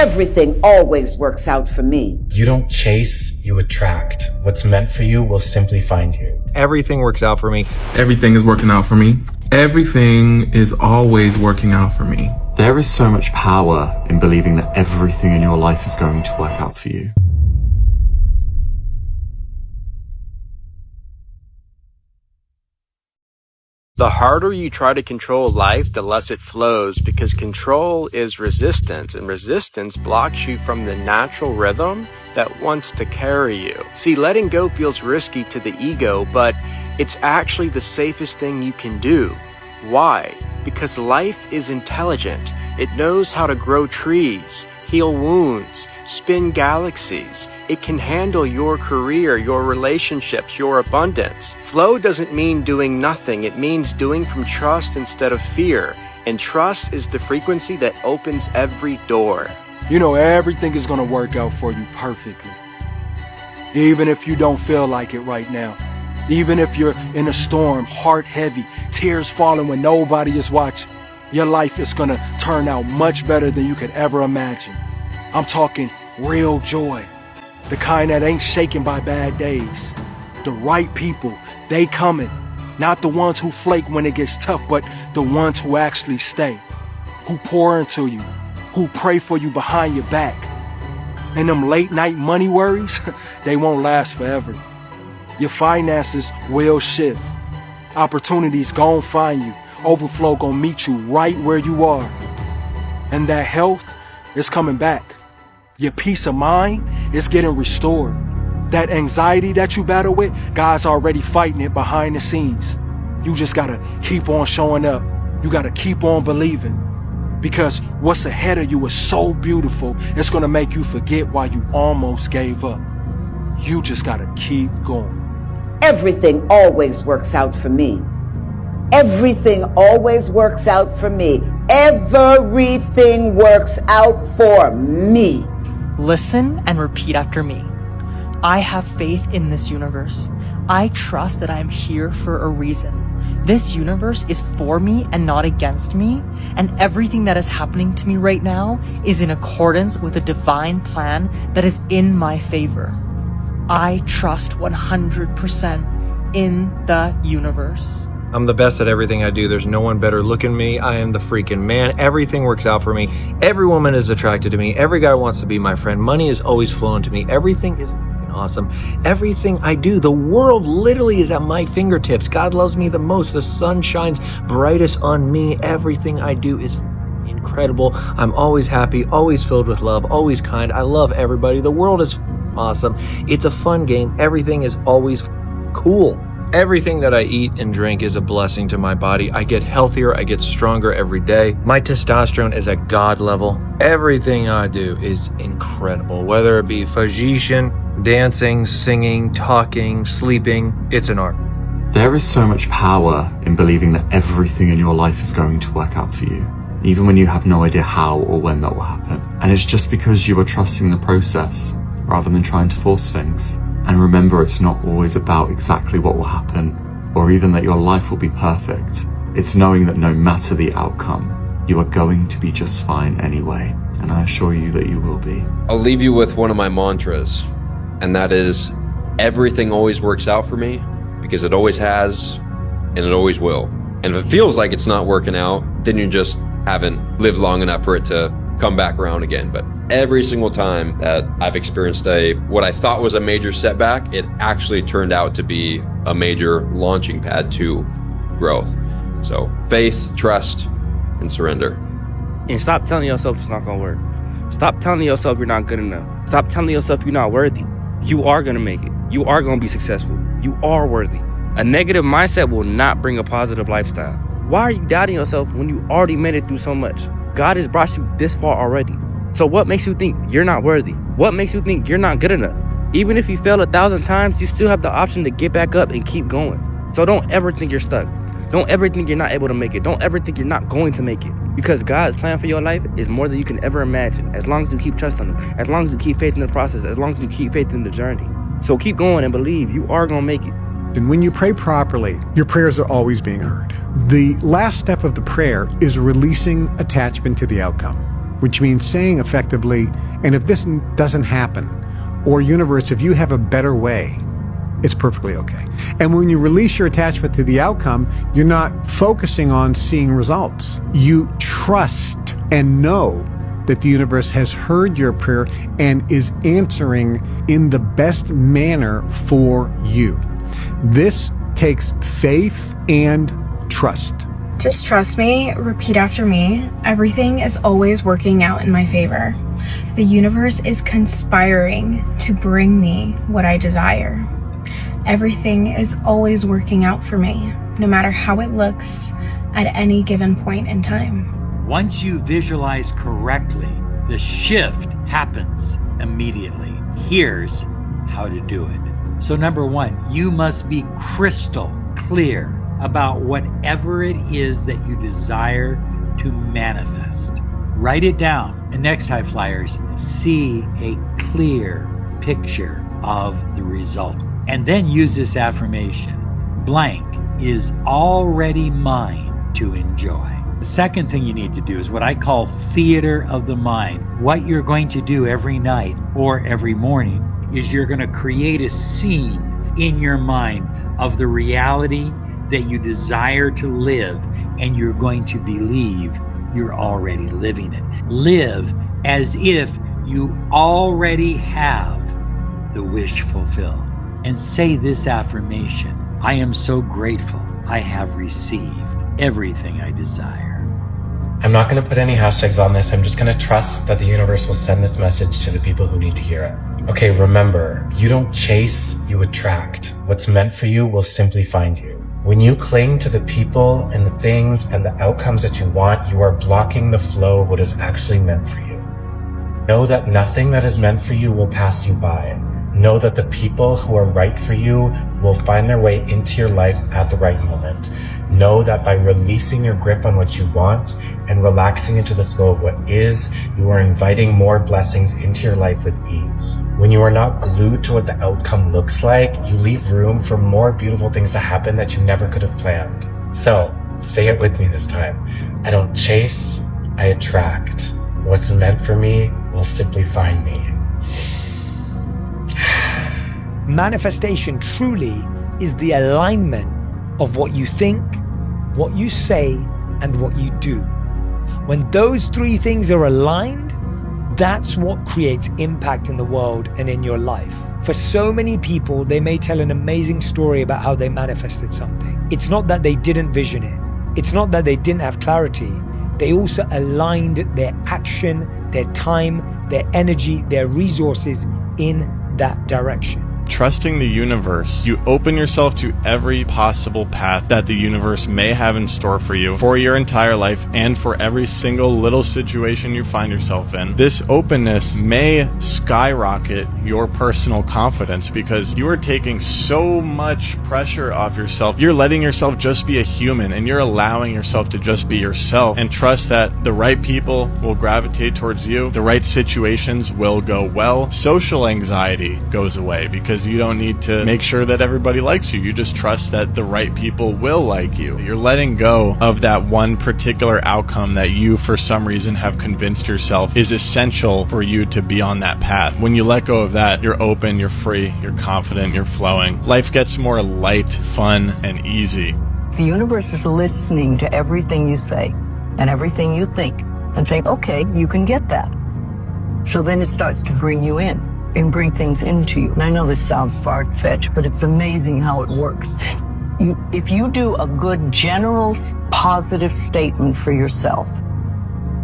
Everything always works out for me. You don't chase, you attract. What's meant for you will simply find you. Everything works out for me. Everything is working out for me. Everything is always working out for me. There is so much power in believing that everything in your life is going to work out for you. The harder you try to control life, the less it flows, because control is resistance, and resistance blocks you from the natural rhythm that wants to carry you. See, letting go feels risky to the ego, but it's actually the safest thing you can do. Why? Because life is intelligent. It knows how to grow trees, heal wounds, spin galaxies. It can handle your career, your relationships, your abundance. Flow doesn't mean doing nothing. It means doing from trust instead of fear. And trust is the frequency that opens every door. You know, everything is going to work out for you perfectly. Even if you don't feel like it right now. Even if you're in a storm, heart heavy, tears falling when nobody is watching. Your life is going to turn out much better than you could ever imagine. I'm talking real joy. The kind that ain't shaken by bad days. The right people, they coming. Not the ones who flake when it gets tough, but the ones who actually stay. Who pour into you. Who pray for you behind your back. And them late night money worries, they won't last forever. Your finances will shift. Opportunities gon' find you. Overflow gonna meet you right where you are. And that health is coming back. Your peace of mind is getting restored. That anxiety that you battle with, God's already fighting it behind the scenes. You just gotta keep on showing up. You gotta keep on believing. Because what's ahead of you is so beautiful, it's gonna make you forget why you almost gave up. You just gotta keep going. Everything always works out for me. Everything always works out for me. Everything works out for me. Listen and repeat after me. I have faith in this universe. I trust that I am here for a reason. This universe is for me and not against me, and everything that is happening to me right now is in accordance with a divine plan that is in my favor. I trust 100% in the universe. I'm the best at everything I do. There's no one better looking me. I am the freaking man. Everything works out for me. Every woman is attracted to me. Every guy wants to be my friend. Money is always flowing to me. Everything is awesome. Everything I do, the world literally is at my fingertips. God loves me the most. The sun shines brightest on me. Everything I do is incredible. I'm always happy, always filled with love, always kind. I love everybody. The world is awesome. It's a fun game. Everything is always cool. Everything that I eat and drink is a blessing to my body. I get healthier, I get stronger every day. My testosterone is at God level. Everything I do is incredible, whether it be physician, dancing, singing, talking, sleeping, it's an art. There is so much power in believing that everything in your life is going to work out for you, even when you have no idea how or when that will happen. And it's just because you are trusting the process rather than trying to force things. And remember, it's not always about exactly what will happen, or even that your life will be perfect. It's knowing that no matter the outcome, you are going to be just fine anyway. And I assure you that you will be. I'll leave you with one of my mantras, and that is, everything always works out for me because it always has, and it always will. And if it feels like it's not working out, then you just haven't lived long enough for it to come back around again. But every single time that I've experienced what I thought was a major setback, it actually turned out to be a major launching pad to growth. So faith, trust, and surrender. And stop telling yourself it's not gonna work. Stop telling yourself you're not good enough. Stop telling yourself you're not worthy. You are gonna make it. You are gonna be successful. You are worthy. A negative mindset will not bring a positive lifestyle. Why are you doubting yourself when you already made it through so much? God has brought you this far already. So what makes you think you're not worthy? What makes you think you're not good enough? Even if you fail 1,000 times, you still have the option to get back up and keep going. So don't ever think you're stuck. Don't ever think you're not able to make it. Don't ever think you're not going to make it. Because God's plan for your life is more than you can ever imagine. As long as you keep trusting Him. As long as you keep faith in the process. As long as you keep faith in the journey. So keep going and believe you are going to make it. And when you pray properly, your prayers are always being heard. The last step of the prayer is releasing attachment to the outcome. which means saying effectively, and if this doesn't happen, or universe, if you have a better way, it's perfectly okay. And when you release your attachment to the outcome, you're not focusing on seeing results. You trust and know that the universe has heard your prayer and is answering in the best manner for you. This takes faith and trust. Just trust me, repeat after me. Everything is always working out in my favor. The universe is conspiring to bring me what I desire. Everything is always working out for me, no matter how it looks at any given point in time. Once you visualize correctly, the shift happens immediately. Here's how to do it. So number one, you must be crystal clear about whatever it is that you desire to manifest. Write it down. And next, high flyers, see a clear picture of the result. And then use this affirmation: blank is already mine to enjoy. The second thing you need to do is what I call theater of the mind. What you're going to do every night or every morning is you're going to create a scene in your mind of the reality that you desire to live, and you're going to believe you're already living it. Live as if you already have the wish fulfilled. And say this affirmation: I am so grateful I have received everything I desire. I'm not going to put any hashtags on this. I'm just going to trust that the universe will send this message to the people who need to hear it. Okay, remember, you don't chase, you attract. What's meant for you will simply find you. When you cling to the people and the things and the outcomes that you want, you are blocking the flow of what is actually meant for you. Know that nothing that is meant for you will pass you by. Know that the people who are right for you will find their way into your life at the right moment. Know that by releasing your grip on what you want and relaxing into the flow of what is, you are inviting more blessings into your life with ease. When you are not glued to what the outcome looks like, you leave room for more beautiful things to happen that you never could have planned. So, say it with me this time. I don't chase, I attract. What's meant for me will simply find me. Manifestation truly is the alignment of what you think, what you say, and what you do. When those three things are aligned, that's what creates impact in the world and in your life. For so many people, they may tell an amazing story about how they manifested something. It's not that they didn't vision it. It's not that they didn't have clarity. They also aligned their action, their time, their energy, their resources in that direction. Trusting the universe, you open yourself to every possible path that the universe may have in store for you for your entire life and for every single little situation you find yourself in. This openness may skyrocket your personal confidence because you are taking so much pressure off yourself. You're letting yourself just be a human, and you're allowing yourself to just be yourself, and trust that the right people will gravitate towards you. The right situations will go well. Social anxiety goes away because you don't need to make sure that everybody likes you. You just trust that the right people will like you. You're letting go of that one particular outcome that you, for some reason, have convinced yourself is essential for you to be on that path. When you let go of that, you're open, you're free, you're confident, you're flowing. Life gets more light, fun, and easy. The universe is listening to everything you say and everything you think and saying, okay, you can get that. So then it starts to bring you in and bring things into you. And I know this sounds far-fetched, but it's amazing how it works. If you do a good general positive statement for yourself,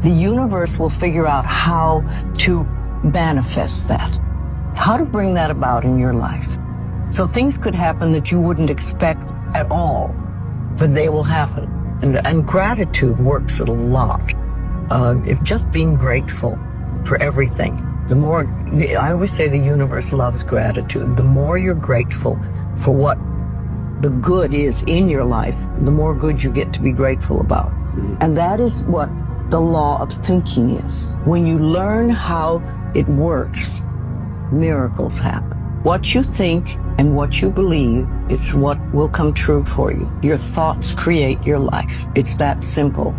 the universe will figure out how to manifest that, how to bring that about in your life. So things could happen that you wouldn't expect at all, but they will happen. And gratitude works a lot. If just being grateful for everything. The more, I always say the universe loves gratitude. The more you're grateful for what the good is in your life, the more good you get to be grateful about. And that is what the law of thinking is. When you learn how it works, miracles happen. What you think and what you believe is what will come true for you. Your thoughts create your life. It's that simple.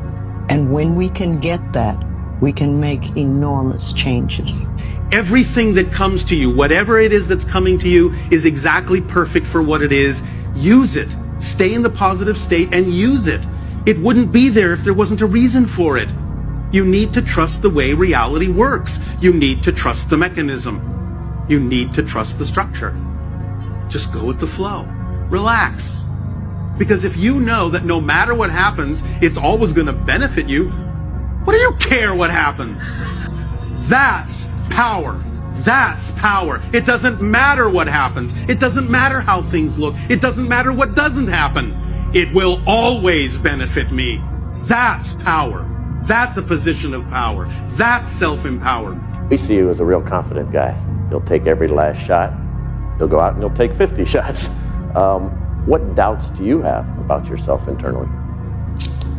And when we can get that, we can make enormous changes. Everything that comes to you, whatever it is that's coming to you, is exactly perfect for what it is. Use it. Stay in the positive state and use it. It wouldn't be there if there wasn't a reason for it. You need to trust the way reality works. You need to trust the mechanism. You need to trust the structure. Just go with the flow. Relax. Because if you know that no matter what happens, it's always going to benefit you, what do you care what happens? That's power. That's power. It doesn't matter what happens. It doesn't matter how things look. It doesn't matter what doesn't happen. It will always benefit me. That's power. That's a position of power. That's self-empowerment. We see you as a real confident guy. You'll take every last shot. You'll go out and you'll take 50 shots. What doubts do you have about yourself internally?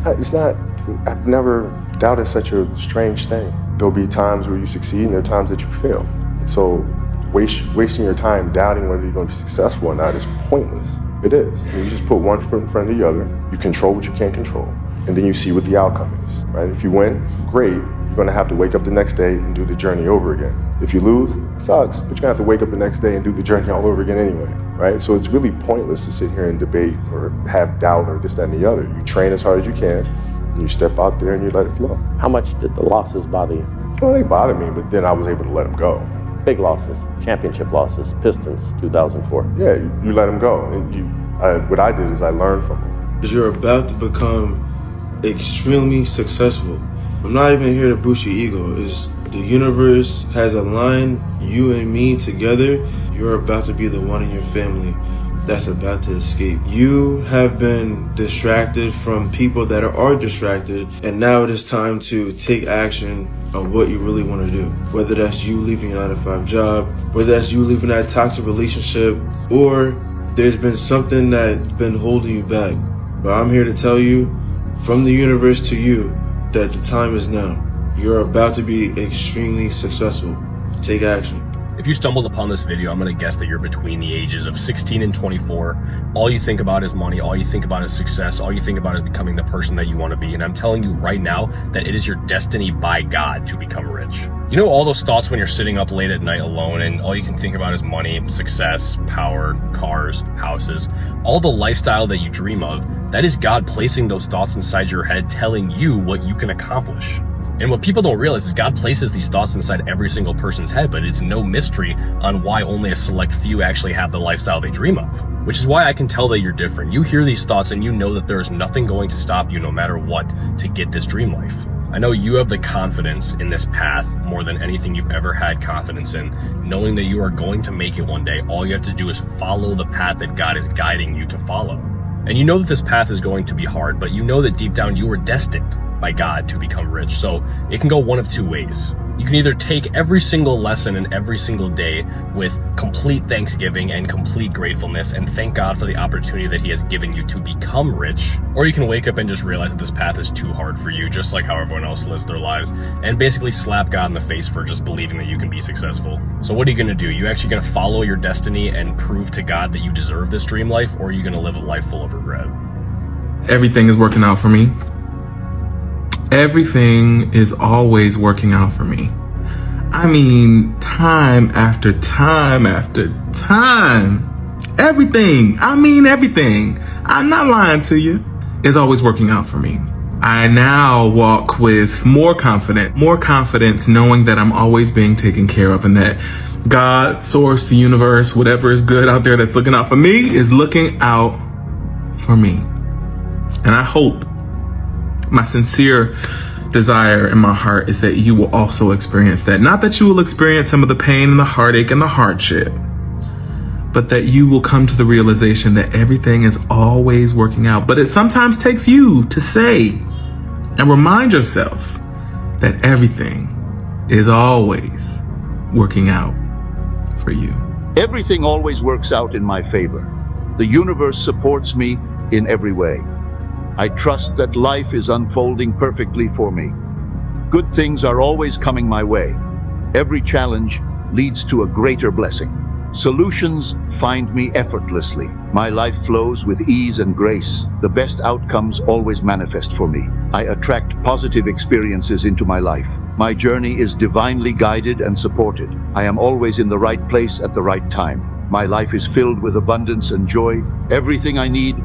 I've never doubted such a strange thing. There'll be times where you succeed and there are times that you fail. So wasting your time doubting whether you're going to be successful or not is pointless. It is. I mean, you just put one foot in front of the other. You control what you can't control. And then you see what the outcome is, right? If you win, great. You're going to have to wake up the next day and do the journey over again. If you lose, it sucks, but you're going to have to wake up the next day and do the journey all over again anyway, right? So it's really pointless to sit here and debate or have doubt or this, that, and the other. You train as hard as you can, and you step out there and you let it flow. How much did the losses bother you? Well, they bother me, but then I was able to let them go. Big losses, championship losses, Pistons, 2004. Yeah, you let them go. And what I did is I learned from them. Because you're about to become extremely successful. I'm not even here to boost your ego. It's the universe has aligned you and me together. You're about to be the one in your family that's about to escape. You have been distracted from people that are distracted, and now it is time to take action on what you really want to do. Whether that's you leaving your 9-to-5 job, whether that's you leaving that toxic relationship, or there's been something that's been holding you back. But I'm here to tell you, from the universe to you, that the time is now. You're about to be extremely successful. Take action. If you stumbled upon this video, I'm going to guess that you're between the ages of 16 and 24. All you think about is money. All you think about is success. All you think about is becoming the person that you want to be. And I'm telling you right now that it is your destiny by God to become rich. You know all those thoughts when you're sitting up late at night alone and all you can think about is money, success, power, cars, houses, all the lifestyle that you dream of, that is God placing those thoughts inside your head, telling you what you can accomplish. And what people don't realize is God places these thoughts inside every single person's head, but it's no mystery on why only a select few actually have the lifestyle they dream of. Which is why I can tell that you're different. You hear these thoughts and you know that there is nothing going to stop you no matter what to get this dream life. I know you have the confidence in this path more than anything you've ever had confidence in, knowing that you are going to make it one day. All you have to do is follow the path that God is guiding you to follow. And you know that this path is going to be hard, but you know that deep down you were destined by God to become rich. So it can go one of two ways. You can either take every single lesson and every single day with complete thanksgiving and complete gratefulness and thank God for the opportunity that he has given you to become rich, or you can wake up and just realize that this path is too hard for you, just like how everyone else lives their lives, and basically slap God in the face for just believing that you can be successful. So what are you going to do? You actually going to follow your destiny and prove to God that you deserve this dream life, or are you going to live a life full of regret? Everything is working out for me. Everything is always working out for me. I mean, time after time after time. Everything. I mean, everything. I'm not lying to you. It's always working out for me. I now walk with more confidence knowing that I'm always being taken care of and that God, source, the universe, whatever is good out there that's looking out for me is looking out for me. And I hope, my sincere desire in my heart is that you will also experience that. Not that you will experience some of the pain and the heartache and the hardship, but that you will come to the realization that everything is always working out. But it sometimes takes you to say and remind yourself that everything is always working out for you. Everything always works out in my favor. The universe supports me in every way. I trust that life is unfolding perfectly for me. Good things are always coming my way. Every challenge leads to a greater blessing. Solutions find me effortlessly. My life flows with ease and grace. The best outcomes always manifest for me. I attract positive experiences into my life. My journey is divinely guided and supported. I am always in the right place at the right time. My life is filled with abundance and joy. Everything I need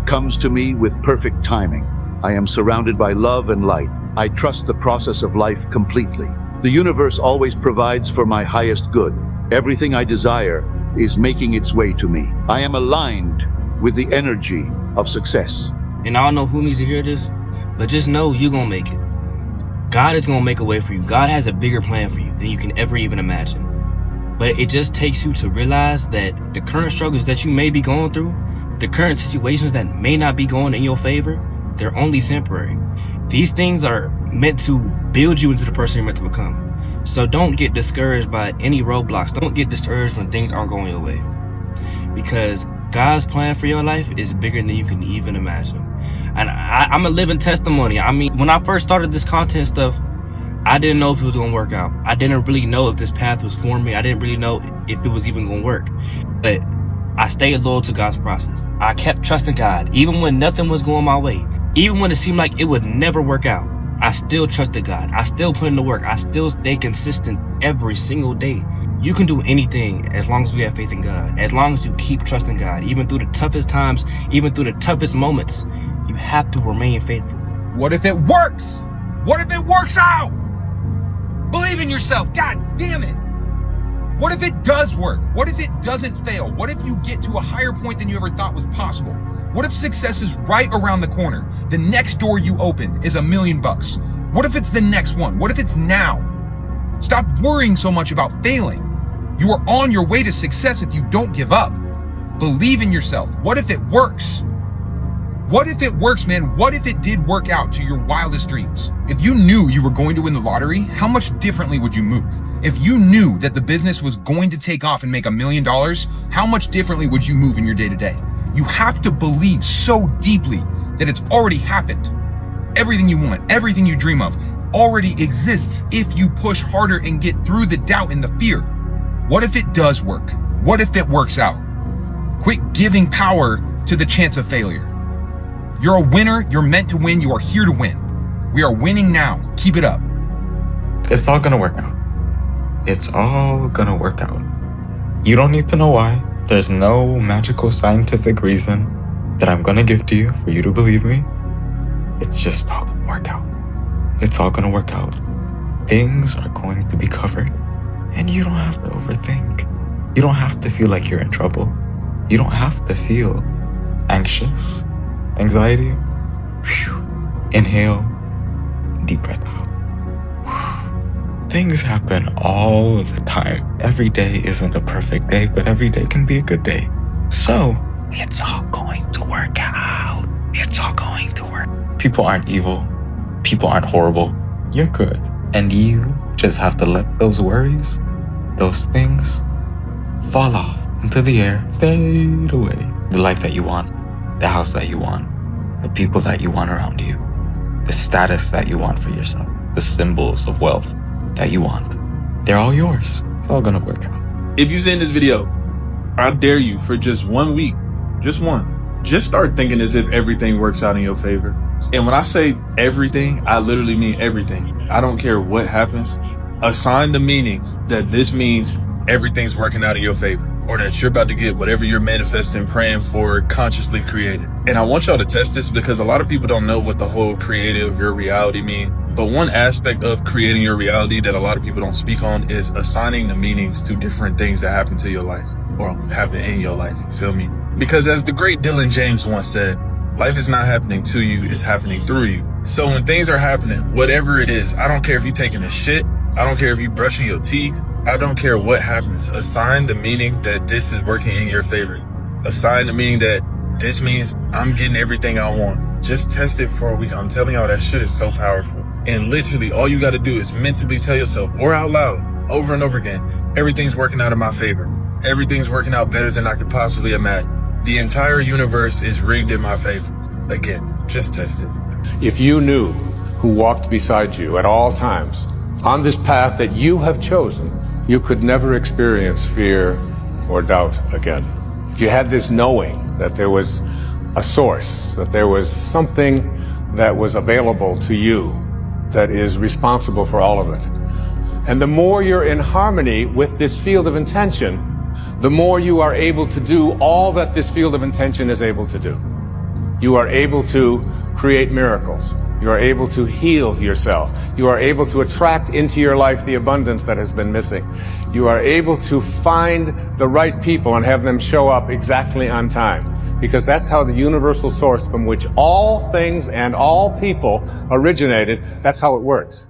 comes to me with perfect timing. I am surrounded by love and light. I trust the process of life completely. The universe always provides for my highest good. Everything I desire is making its way to me. I am aligned with the energy of success. And I don't know who needs to hear this, but just know you're gonna make it. God is gonna make a way for you. God has a bigger plan for you than you can ever even imagine. But it just takes you to realize that the current struggles that you may be going through, the current situations that may not be going in your favor, they're only temporary. These things are meant to build you into the person you're meant to become. So don't get discouraged by any roadblocks. Don't get discouraged when things aren't going your way. Because God's plan for your life is bigger than you can even imagine. And I'm a living testimony. I mean, when I first started this content stuff, I didn't know if it was gonna work out. I didn't really know if this path was for me. I didn't really know if it was even gonna work. But I stayed loyal to God's process. I kept trusting God, even when nothing was going my way. Even when it seemed like it would never work out. I still trusted God. I still put in the work. I still stay consistent every single day. You can do anything as long as you have faith in God. As long as you keep trusting God, even through the toughest times, even through the toughest moments, you have to remain faithful. What if it works? What if it works out? Believe in yourself. God damn it. What if it does work? What if it doesn't fail? What if you get to a higher point than you ever thought was possible? What if success is right around the corner? The next door you open is $1 million. What if it's the next one? What if it's now? Stop worrying so much about failing. You are on your way to success if you don't give up. Believe in yourself. What if it works? What if it works, man? What if it did work out to your wildest dreams? If you knew you were going to win the lottery, how much differently would you move? If you knew that the business was going to take off and make $1 million, how much differently would you move in your day-to-day? You have to believe so deeply that it's already happened. Everything you want, everything you dream of already exists if you push harder and get through the doubt and the fear. What if it does work? What if it works out? Quit giving power to the chance of failure. You're a winner. You're meant to win. You are here to win. We are winning now. Keep it up. It's all gonna work out. It's all gonna work out. You don't need to know why. There's no magical scientific reason that I'm gonna give to you for you to believe me. It's just all gonna work out. It's all gonna work out. Things are going to be covered, and you don't have to overthink. You don't have to feel like you're in trouble. You don't have to feel anxious, anxiety. Whew. Inhale, deep breath out. Things happen all the time. Every day isn't a perfect day, but every day can be a good day. So, it's all going to work out. It's all going to work. People aren't evil. People aren't horrible. You're good. And you just have to let those worries, those things, fall off into the air, fade away. The life that you want, the house that you want, the people that you want around you, the status that you want for yourself, the symbols of wealth that you want. They're all yours. It's all gonna work out. If you send this video, I dare you for just 1 week, just one, just start thinking as if everything works out in your favor. And when I say everything, I literally mean everything. I don't care what happens. Assign the meaning that this means everything's working out in your favor, or that you're about to get whatever you're manifesting, praying for, consciously created. And I want y'all to test this because a lot of people don't know what the whole creative, your reality mean. But one aspect of creating your reality that a lot of people don't speak on is assigning the meanings to different things that happen to your life or happen in your life. You feel me? Because as the great Dylan James once said, life is not happening to you, it's happening through you. So when things are happening, whatever it is, I don't care if you're taking a shit, I don't care if you're brushing your teeth, I don't care what happens. Assign the meaning that this is working in your favor. Assign the meaning that this means I'm getting everything I want. Just test it for a week. I'm telling y'all, that shit is so powerful. And literally all you got to do is mentally tell yourself or out loud over and over again, everything's working out in my favor. Everything's working out better than I could possibly imagine. The entire universe is rigged in my favor. Again, just test it. If you knew who walked beside you at all times on this path that you have chosen, you could never experience fear or doubt again. If you had this knowing that there was a source, that there was something that was available to you that is responsible for all of it. And the more you're in harmony with this field of intention, the more you are able to do all that this field of intention is able to do. You are able to create miracles. You are able to heal yourself. You are able to attract into your life the abundance that has been missing. You are able to find the right people and have them show up exactly on time. Because that's how the universal source from which all things and all people originated, that's how it works.